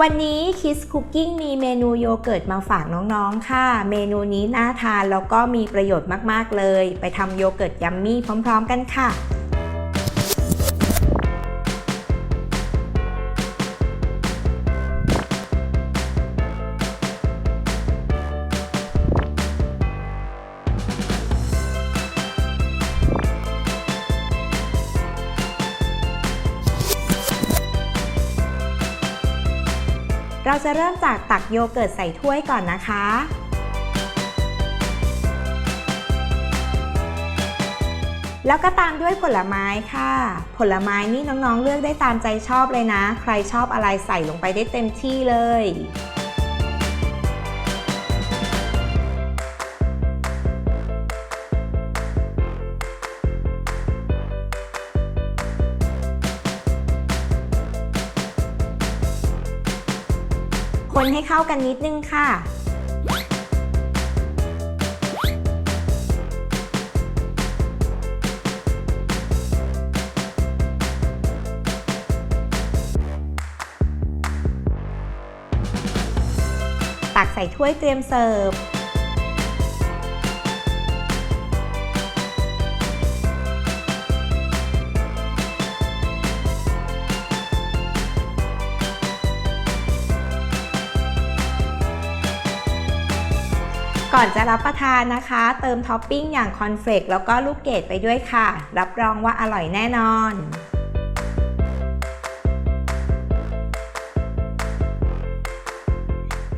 วันนี้ Kids Cooking มีเมนูโยเกิร์ตมาฝากน้องๆค่ะเมนูนี้น่าทานแล้วก็มีประโยชน์มากๆเลยไปทำโยเกิร์ตยัมมี่พร้อมๆกันค่ะเราจะเริ่มจากตักโยเกิร์ตใส่ถ้วยก่อนนะคะแล้วก็ตามด้วยผลไม้ค่ะผลไม้นี่น้องๆเลือกได้ตามใจชอบเลยนะใครชอบอะไรใส่ลงไปได้เต็มที่เลยคนให้เข้ากันนิดนึงค่ะตักใส่ถ้วยเตรียมเสิร์ฟก่อนจะรับประทานนะคะเติมท็อปปิ้งอย่างคอนเฟลกแล้วก็ลูกเกดไปด้วยค่ะรับรองว่าอร่อยแน่นอน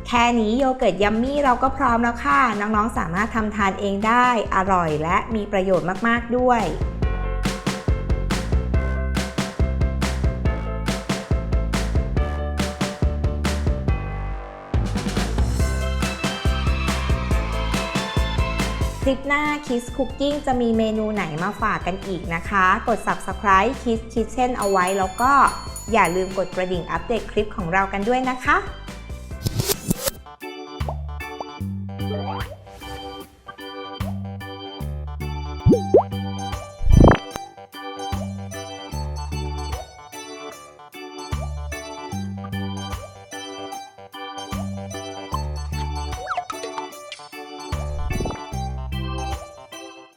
แค่นี้โยเกิร์ตยัมมี่เราก็พร้อมแล้วค่ะน้องๆสามารถทำทานเองได้อร่อยและมีประโยชน์มากๆด้วยคลิปหน้า Kids Cooking จะมีเมนูไหนมาฝากกันอีกนะคะกด Subscribe Kids Kitchen เอาไว้แล้วก็อย่าลืมกดกระดิ่งอัปเดตคลิปของเรากันด้วยนะคะ